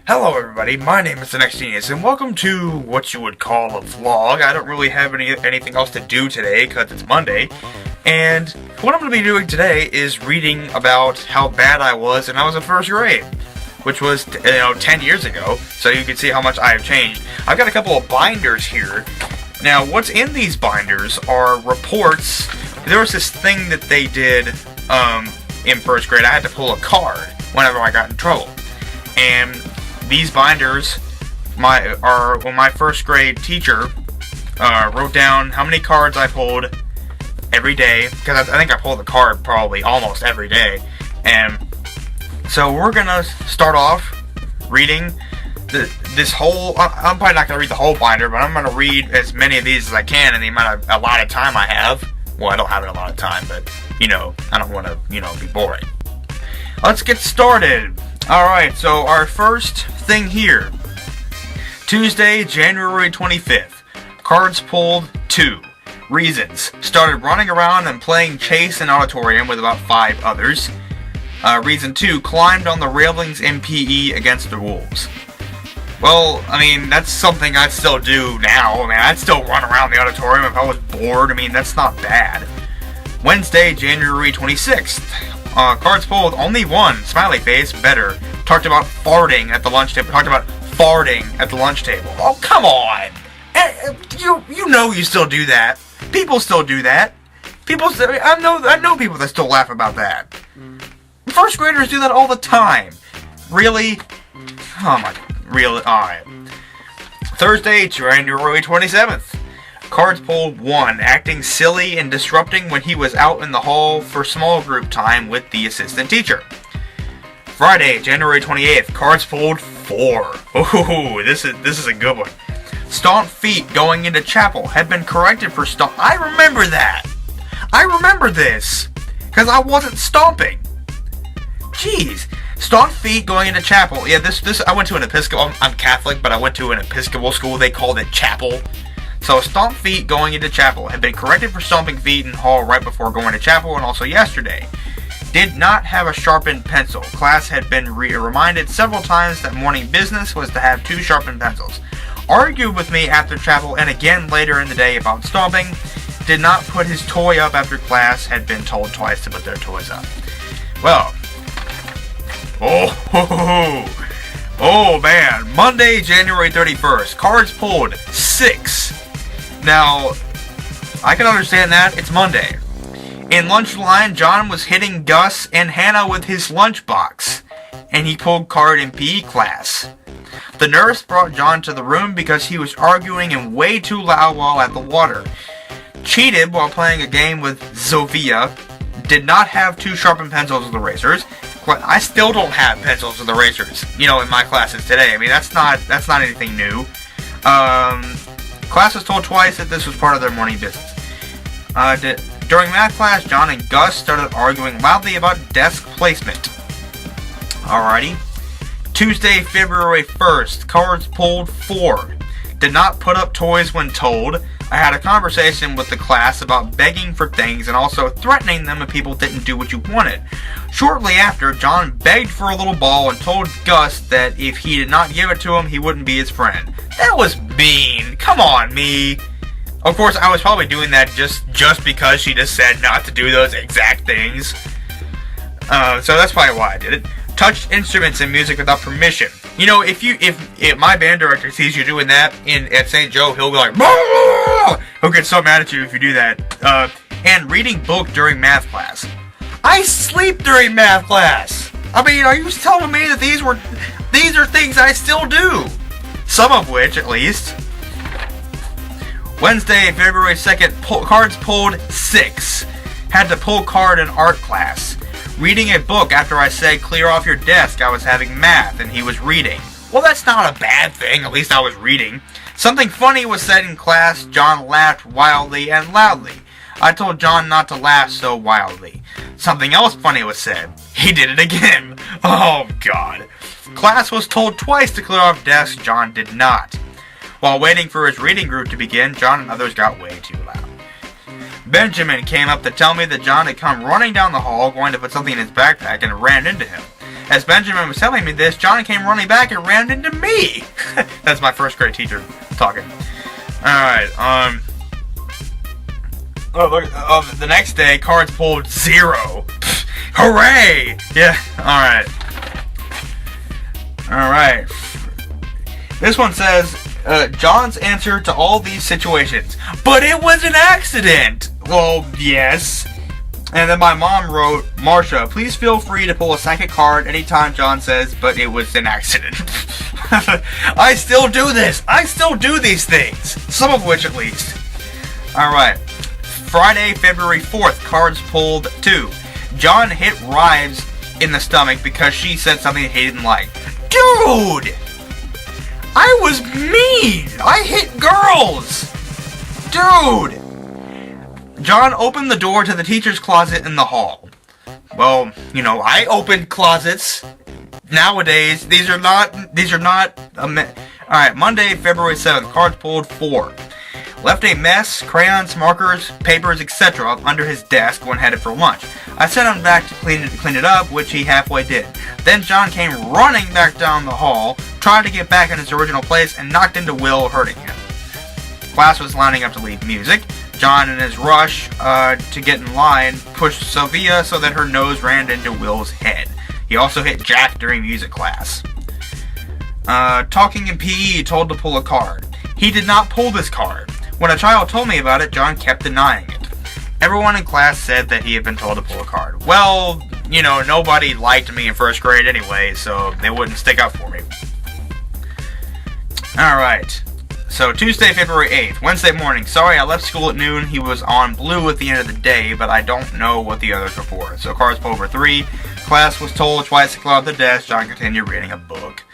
Hello everybody, my name is TheNextGenius, and welcome to what you would call a vlog. I don't really have anything else to do today, because it's Monday, and what I'm going to be doing today is reading about how bad I was when I was in first grade, which was, 10 years ago, so you can see how much I have changed. I've got a couple of binders here. Now, what's in these binders are reports. There was this thing that they did in first grade. I had to pull a card whenever I got in trouble, and these binders when my first grade teacher wrote down how many cards I pulled every day, because I think I pulled the card probably almost every day. And so we're gonna start off reading this whole. I'm probably not gonna read the whole binder, but I'm gonna read as many of these as I can in the amount of a lot of time I have. Well, I don't have a lot of time, but I don't want to be boring. Let's get started. Alright, so our first thing here. Tuesday, January 25th. Cards pulled 2. Reasons. Started running around and playing chase in auditorium with about 5 others. Reason 2. Climbed on the railings in PE against the wolves. Well, that's something I'd still do now. I'd still run around the auditorium if I was bored. that's not bad. Wednesday, January 26th. Cards pulled, only 1, smiley face, better. Talked about farting at the lunch table. Oh, come on! You still do that. People still do that. I know people that still laugh about that. First graders do that all the time. Really? Oh my, really? Alright. Thursday, January 27th. Cards pulled 1, acting silly and disrupting when he was out in the hall for small group time with the assistant teacher. Friday, January 28th, cards pulled 4. Ooh, this is a good one. Stomp feet going into chapel had been corrected for stomp. I remember that. I remember this because I wasn't stomping. Jeez, stomp feet going into chapel. Yeah, this I went to an Episcopal. I'm Catholic, but I went to an Episcopal school. They called it chapel. So, stomp feet going into chapel had been corrected for stomping feet in hall right before going to chapel and also yesterday. Did not have a sharpened pencil. Class had been reminded several times that morning business was to have 2 sharpened pencils. Argued with me after chapel and again later in the day about stomping. Did not put his toy up after class had been told twice to put their toys up. Well, oh man, Monday, January 31st. Cards pulled 6. Now, I can understand that. It's Monday. In lunch line, John was hitting Gus and Hannah with his lunchbox, and he pulled card in PE class. The nurse brought John to the room because he was arguing and way too loud while at the water. Cheated while playing a game with Zovia. Did not have 2 sharpened pencils with erasers. I still don't have pencils with erasers, in my classes today. That's not anything new. Class was told twice that this was part of their morning business. During math class, John and Gus started arguing loudly about desk placement. Alrighty. Tuesday, February 1st. Cards pulled 4. Did not put up toys when told. I had a conversation with the class about begging for things and also threatening them if people didn't do what you wanted. Shortly after, John begged for a little ball and told Gus that if he did not give it to him, he wouldn't be his friend. That was mean. Come on, me. Of course, I was probably doing that just because she just said not to do those exact things. So that's probably why I did it. Touched instruments and music without permission. If my band director sees you doing that at St. Joe, he'll be like, "Bah!" He'll get so mad at you if you do that. And reading book during math class. I sleep during math class. Are you telling me that these are things I still do? Some of which, at least. Wednesday, February 2nd, cards pulled 6. Had to pull card in art class. Reading a book after I said clear off your desk. I was having math and he was reading. Well, that's not a bad thing. At least I was reading. Something funny was said in class. John laughed wildly and loudly. I told John not to laugh so wildly. Something else funny was said. He did it again. Oh, God. Class was told twice to clear off desk. John did not. While waiting for his reading group to begin, John and others got way too loud. Benjamin came up to tell me that John had come running down the hall, going to put something in his backpack, and ran into him. As Benjamin was telling me this, John came running back and ran into me. That's my first grade teacher talking. Alright, the next day, cards pulled 0. Hooray! Yeah, alright. Alright. This one says, John's answer to all these situations. But it was an accident! Well, yes. And then my mom wrote, Marsha, please feel free to pull a psychic card anytime John says, but it was an accident. I still do this! I still do these things! Some of which, at least. Alright. Friday, February 4th, cards pulled 2. John hit Rives in the stomach because she said something he didn't like. Dude! I was mean! I hit girls! Dude! John opened the door to the teacher's closet in the hall. Well, you know, I opened closets. Nowadays, these are not. Alright, Monday, February 7th, cards pulled 4. Left a mess, crayons, markers, papers, etc. under his desk when headed for lunch. I sent him back to clean it up, which he halfway did. Then John came running back down the hall, trying to get back in his original place, and knocked into Will, hurting him. Class was lining up to leave music. John, in his rush to get in line, pushed Sophia so that her nose ran into Will's head. He also hit Jack during music class. Talking in PE, told to pull a card. He did not pull this card. When a child told me about it, John kept denying it. Everyone in class said that he had been told to pull a card. Well, you know, nobody liked me in first grade anyway, so they wouldn't stick up for me. Alright. So, Tuesday, February 8th. Wednesday morning. Sorry, I left school at noon. He was on blue at the end of the day, but I don't know what the others were for. So, cards pulled over 3. Class was told twice to clear out the desk. John continued reading a book.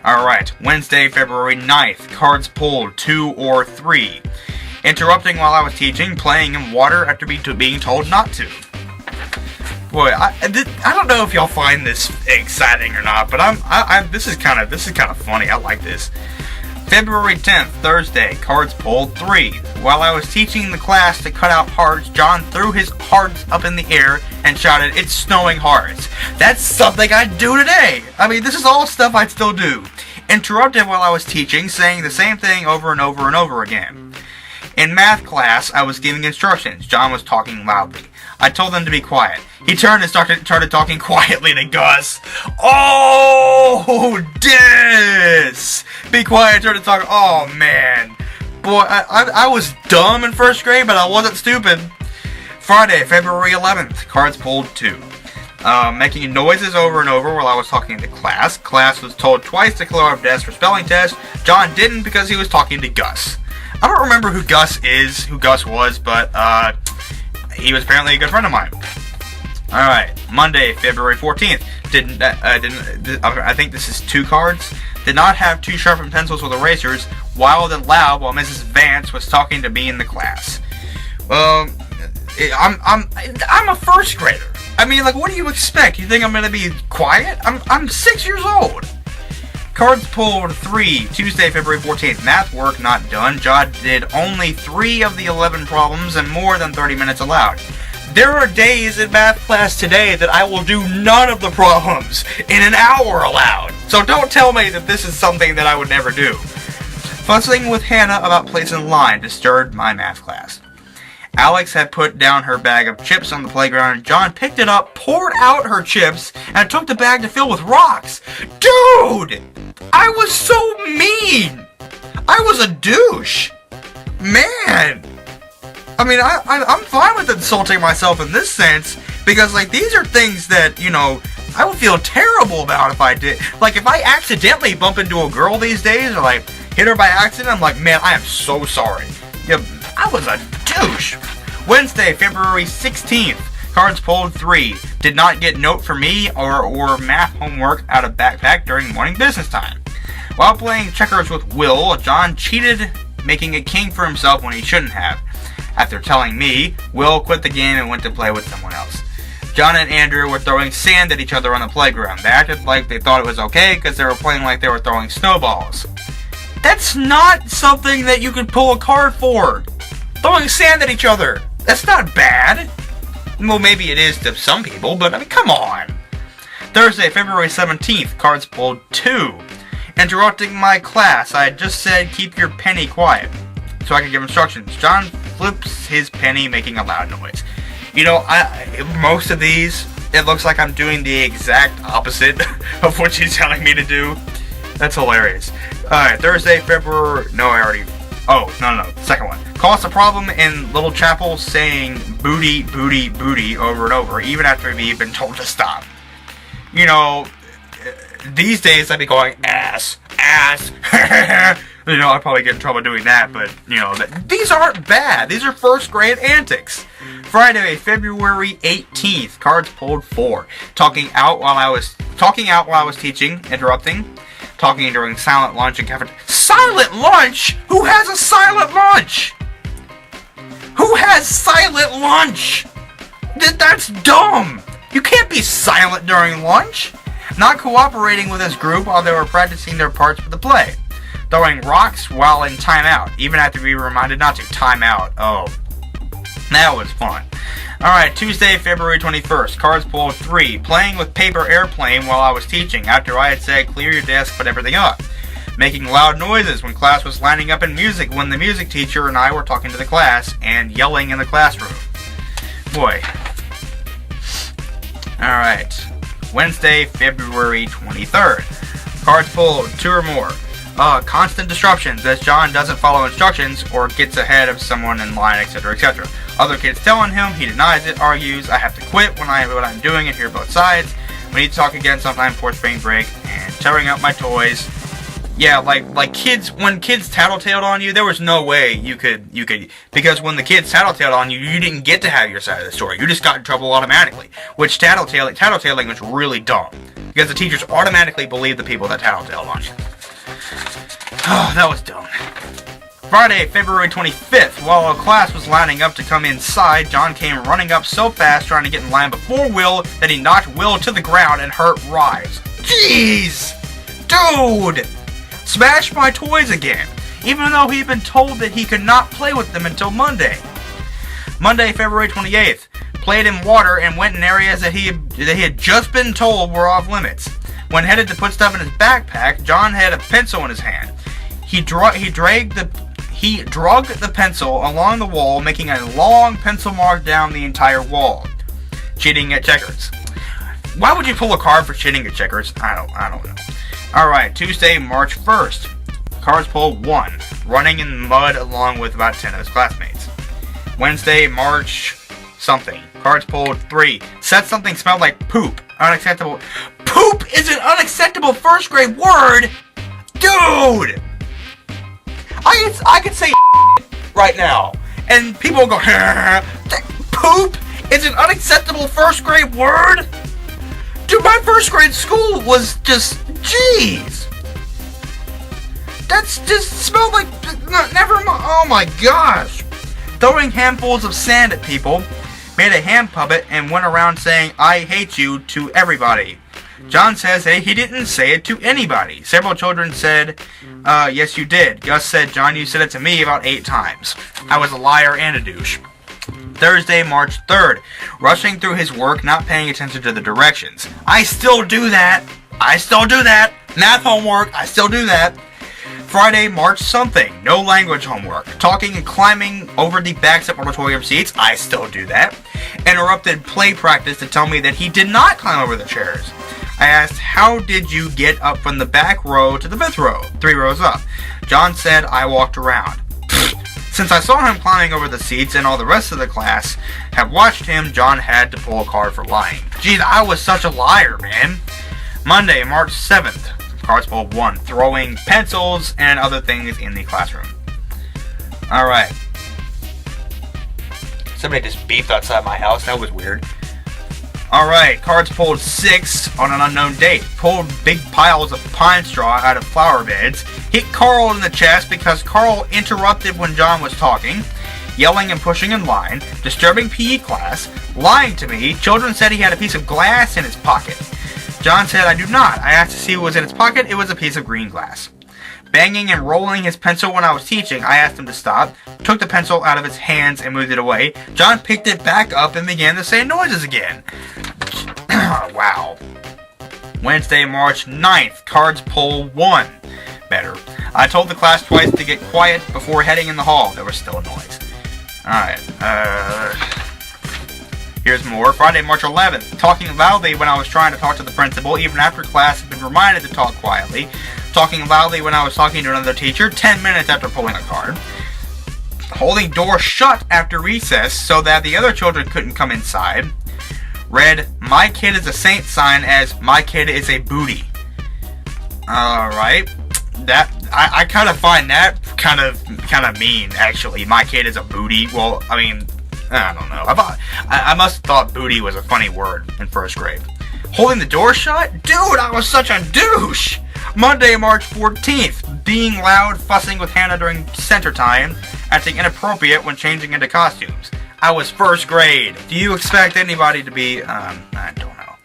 Alright. Wednesday, February 9th. Cards pulled 2 or 3. Interrupting while I was teaching, playing in water after being told not to. Boy, I don't know if y'all find this exciting or not, but this is kind of funny. I like this. February 10th, Thursday, cards pulled 3. While I was teaching the class to cut out hearts, John threw his hearts up in the air and shouted, "It's snowing hearts." That's something I'd do today. I mean, this is all stuff I'd still do. Interrupted while I was teaching, saying the same thing over and over and over again. In math class, I was giving instructions. John was talking loudly. I told them to be quiet. He turned and started talking quietly to Gus. Oh, this! Be quiet, turn to talk. Oh, man. Boy, I was dumb in first grade, but I wasn't stupid. Friday, February 11th. Cards pulled 2. Making noises over and over while I was talking to class. Class was told twice to clear our desk for spelling test. John didn't because he was talking to Gus. I don't remember who Gus was, but he was apparently a good friend of mine. Alright, Monday, February 14th. I think this is 2 cards. Did not have 2 sharpened pencils with erasers. Wild and loud while Mrs. Vance was talking to me in the class. I'm a first grader. I mean, like, what do you expect? You think I'm gonna be quiet? I'm 6 years old. Cards pulled 3, Tuesday, February 14th. Math work not done. John did only 3 of the 11 problems and more than 30 minutes allowed. There are days in math class today that I will do none of the problems in an hour allowed. So don't tell me that this is something that I would never do. Fussing with Hannah about place in line disturbed my math class. Alex had put down her bag of chips on the playground. John picked it up, poured out her chips, and took the bag to fill with rocks. Dude! I was so mean! I was a douche! Man! I mean, I'm fine with insulting myself in this sense, because, like, these are things that, you know, I would feel terrible about if I did. Like, if I accidentally bump into a girl these days, or, like, hit her by accident, I'm like, man, I am so sorry. Yeah, I was a douche. Wednesday, February 16th. Cards pulled 3. Did not get note for me or math homework out of backpack during morning business time. While playing checkers with Will, John cheated, making a king for himself when he shouldn't have. After telling me, Will quit the game and went to play with someone else. John and Andrew were throwing sand at each other on the playground. They acted like they thought it was okay because they were playing like they were throwing snowballs. That's not something that you could pull a card for. Throwing sand at each other. That's not bad. Well, maybe it is to some people, but I mean, come on. Thursday, February 17th, cards pulled 2. Interrupting my class. I had just said keep your penny quiet so I can give instructions. John flips his penny, making a loud noise. You know, most of these, it looks like I'm doing the exact opposite of what she's telling me to do. That's hilarious. Alright, Thursday, February... No, I already... Oh, no. Second one. Caused a problem in Little Chapel saying booty, booty, booty over and over, even after we've been told to stop. You know, these days I'd be going, ass, ass. You know, I'd probably get in trouble doing that, but, you know, these aren't bad. These are first grade antics. Friday, February 18th, cards pulled 4. Talking out while I was teaching, interrupting. Talking during silent lunch and cafeteria. Silent lunch? Who has a silent lunch? Who has silent lunch? That's dumb. You can't be silent during lunch. Not cooperating with his group while they were practicing their parts for the play. Throwing rocks while in timeout, even after we were reminded not to. Timeout. Oh, that was fun. Alright, Tuesday, February 21st, cards pulled 3. Playing with paper airplane while I was teaching, after I had said clear your desk, put everything up. Making loud noises when class was lining up in music when the music teacher and I were talking to the class, and yelling in the classroom. Boy. Alright, Wednesday, February 23rd, cards pulled 2 or more. Constant disruptions as John doesn't follow instructions or gets ahead of someone in line, etc., etc. Other kids telling him, he denies it, argues, I have to quit when I know what I'm doing and hear both sides. We need to talk again sometime before spring break, and tearing up my toys. Yeah, like kids, when kids tattletaled on you, there was no way you could, because when the kids tattletaled on you, you didn't get to have your side of the story. You just got in trouble automatically, which tattletailing was really dumb, because the teachers automatically believed the people that tattletaled on you. Oh, that was dumb. Friday, February 25th, while a class was lining up to come inside, John came running up so fast trying to get in line before Will that he knocked Will to the ground and hurt Rise. Jeez! Dude! Smashed my toys again, even though he'd been told that he could not play with them until Monday. Monday, February 28th, played in water and went in areas that he had just been told were off limits. When headed to put stuff in his backpack, John had a pencil in his hand. He drugged the pencil along the wall, making a long pencil mark down the entire wall. Cheating at checkers. Why would you pull a card for cheating at checkers? I don't know. Alright, Tuesday, March 1st. Cards pulled 1. Running in the mud along with about 10 of his classmates. Wednesday, March something. Cards pulled 3. Said something smelled like poop. Unacceptable. Poop is an unacceptable first grade word? Dude! I could say right now, and people will go, poop is an unacceptable first grade word? Dude, my first grade school was just, jeez. That's just smelled like, never mind, oh my gosh. Throwing handfuls of sand at people, made a hand puppet, and went around saying, I hate you to everybody. John says, hey, he didn't say it to anybody. Several children said, yes, you did. Gus said, John, you said it to me about 8 times. I was a liar and a douche. Thursday, March 3rd. Rushing through his work, not paying attention to the directions. I still do that. Math homework, I still do that. Friday, March something. No language homework. Talking and climbing over the backs of auditorium seats. I still do that. Interrupted play practice to tell me that he did not climb over the chairs. I asked, how did you get up from the back row to the 5th row? 3 rows up. John said, I walked around. Since I saw him climbing over the seats and all the rest of the class have watched him, John had to pull a card for lying. Geez, I was such a liar, man. Monday, March 7th. Cards pulled 1. Throwing pencils and other things in the classroom. Alright. Somebody just beeped outside my house. That was weird. Alright, cards pulled 6 on an unknown date. Pulled big piles of pine straw out of flower beds. Hit Carl in the chest because Carl interrupted when John was talking. Yelling and pushing in line. Disturbing PE class. Lying to me. Children said he had a piece of glass in his pocket. John said, I do not. I asked to see what was in his pocket. It was a piece of green glass. Banging and rolling his pencil when I was teaching. I asked him to stop. Took the pencil out of his hands and moved it away. John picked it back up and began the same noises again. Wow. Wednesday, March 9th, cards pull 1. Better. I told the class twice to get quiet before heading in the hall. There was still a noise. Alright, here's more. Friday, March 11th. Talking loudly when I was trying to talk to the principal, even after class had been reminded to talk quietly. Talking loudly when I was talking to another teacher, 10 minutes after pulling a card. Holding door shut after recess so that the other children couldn't come inside. Read, my kid is a saint sign as my kid is a booty. Alright. That, I kind of find that kind of mean, actually. My kid is a booty. Well, I mean, I don't know. I must have thought booty was a funny word in first grade. Holding the door shut? Dude, I was such a douche! Monday, March 14th. Being loud, fussing with Hannah during center time, acting inappropriate when changing into costumes. I was first grade. Do you expect anybody to be, I don't know.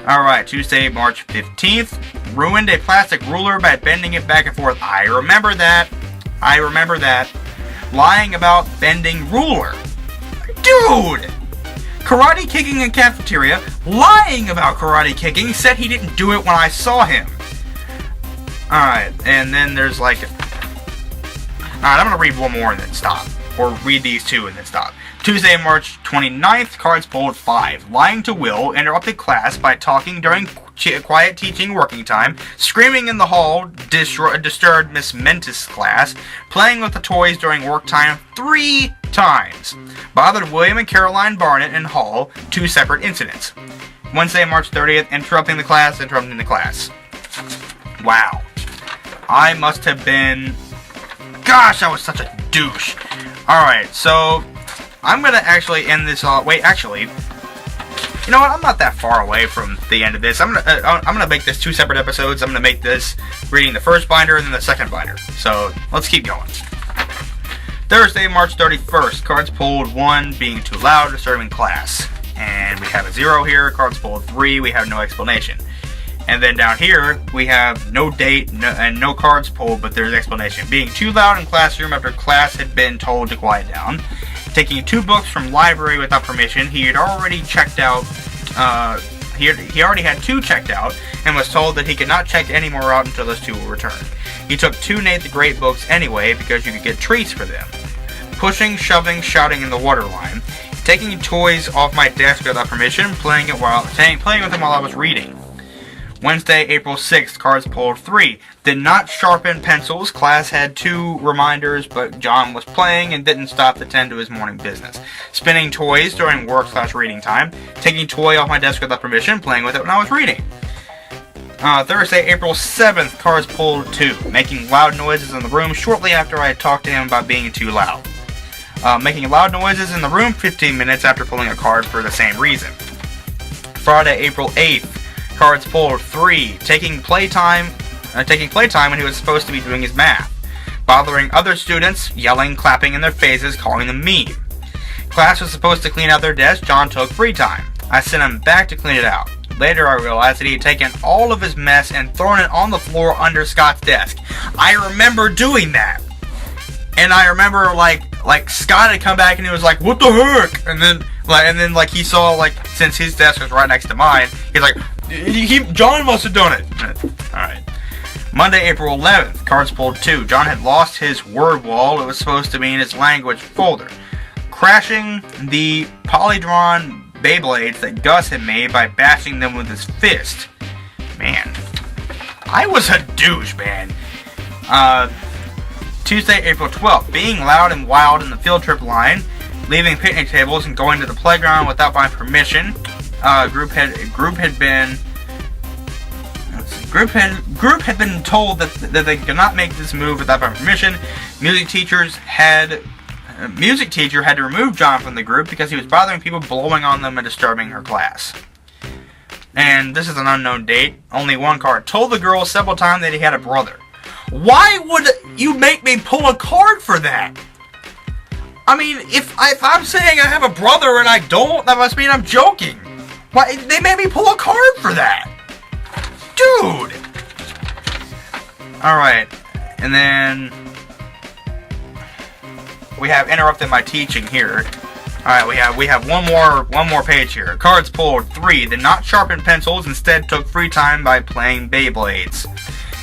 Alright, Tuesday, March 15th. Ruined a plastic ruler by bending it back and forth. I remember that. Lying about bending ruler. Dude! Karate kicking in cafeteria. Lying about karate kicking. Said he didn't do it when I saw him. Alright, and then there's like... Alright, I'm gonna read one more and then stop. Or read these two and then stop. Tuesday, March 29th, cards pulled 5. Lying to Will, interrupted class by talking during quiet teaching working time, screaming in the hall, disturbed Miss Mentis' class, playing with the toys during work time 3 times. Bothered William and Caroline Barnett in hall, 2 separate incidents. Wednesday, March 30th, interrupting the class. Wow. I must have been... Gosh, I was such a douche. Alright, so... I'm gonna actually end this off. Wait, actually, you know what? I'm not that far away from the end of this. I'm gonna make this 2 separate episodes. I'm gonna make this reading the first binder and then the second binder. So let's keep going. Thursday, March 31st. Cards pulled 1, being too loud, disturbing class, and we have a 0 here. Cards pulled 3. We have no explanation. And then down here, we have no date and no cards pulled, but there's explanation. Being too loud in classroom after class had been told to quiet down. Taking 2 books from library without permission. He had already checked out, he already had 2 checked out, and was told that he could not check any more out until those 2 were returned. He took 2 Nate the Great books anyway, because you could get treats for them. Pushing, shoving, shouting in the water line. Taking toys off my desk without permission, playing with them while I was reading. Wednesday, April 6th, cards pulled 3. Did not sharpen pencils. Class had 2 reminders, but John was playing and didn't stop to tend to his morning business. Spinning toys during work/reading time. Taking toy off my desk without permission, playing with it when I was reading. Thursday, April 7th, cards pulled 2. Making loud noises in the room shortly after I had talked to him about being too loud. Making loud noises in the room 15 minutes after pulling a card for the same reason. Friday, April 8th. Cards pulled 3. Taking playtime when he was supposed to be doing his math. Bothering other students, yelling, clapping in their faces, calling them mean. Class was supposed to clean out their desk. John took free time. I sent him back to clean it out. Later I realized that he had taken all of his mess and thrown it on the floor under Scott's desk. I remember doing that. And I remember like Scott had come back and he was like, "What the heck?" And then he saw, like, since his desk was right next to mine, he's like, John must have done it. Alright. Monday, April 11th. Cards pulled 2. John had lost his word wall. It was supposed to be in his language folder. Crashing the Polydrawn Beyblades that Gus had made by bashing them with his fist. Man. I was a douche, man. Tuesday, April 12th. Being loud and wild in the field trip line. Leaving picnic tables and going to the playground without my permission. Group had been told that they could not make this move without my permission. Music teacher had to remove John from the group because he was bothering people, blowing on them, and disturbing her class. And this is an unknown date. Only 1 card. Told the girl several times that he had a brother. Why would you make me pull a card for that? I mean, if I'm saying I have a brother and I don't, that must mean I'm joking. Why, they made me pull a card for that. Dude! Alright, and then we have interrupted my teaching here. Alright, we have one more page here. Cards pulled. 3 did not sharpen pencils, instead took free time by playing Beyblades.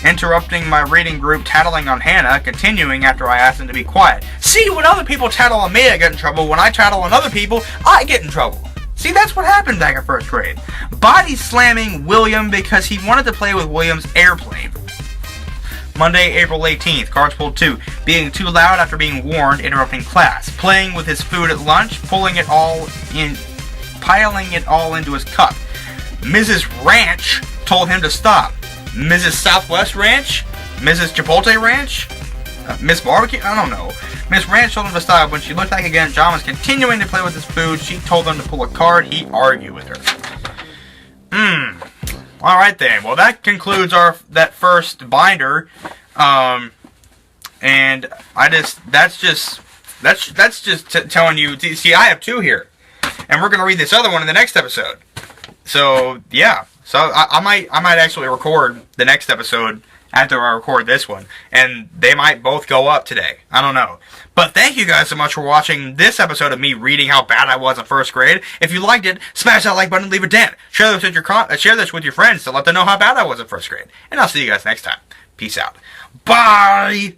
Interrupting my reading group, tattling on Hannah, continuing after I asked him to be quiet. See, when other people tattle on me, I get in trouble. When I tattle on other people, I get in trouble. See, that's what happened back in first grade. Body slamming William because he wanted to play with William's airplane. Monday, April 18th. Cards pulled 2. Being too loud after being warned, interrupting class. Playing with his food at lunch, piling it all into his cup. Mrs. Ranch told him to stop. Mrs. Southwest Ranch? Mrs. Chipotle Ranch? Miss Barbecue? I don't know. Miss Ranch told him to stop. When she looked back again, John was continuing to play with his food. She told him to pull a card. He argued with her. Alright then. Well, that concludes that first binder. And that's just telling you. See, I have 2 here, and we're gonna read this other one in the next episode. So yeah. So I might actually record the next episode after I record this one, and they might both go up today. I don't know. But thank you guys so much for watching this episode of me reading how bad I was in first grade. If you liked it, smash that like button and leave a dent. Share this with your friends to let them know how bad I was in first grade. And I'll see you guys next time. Peace out. Bye!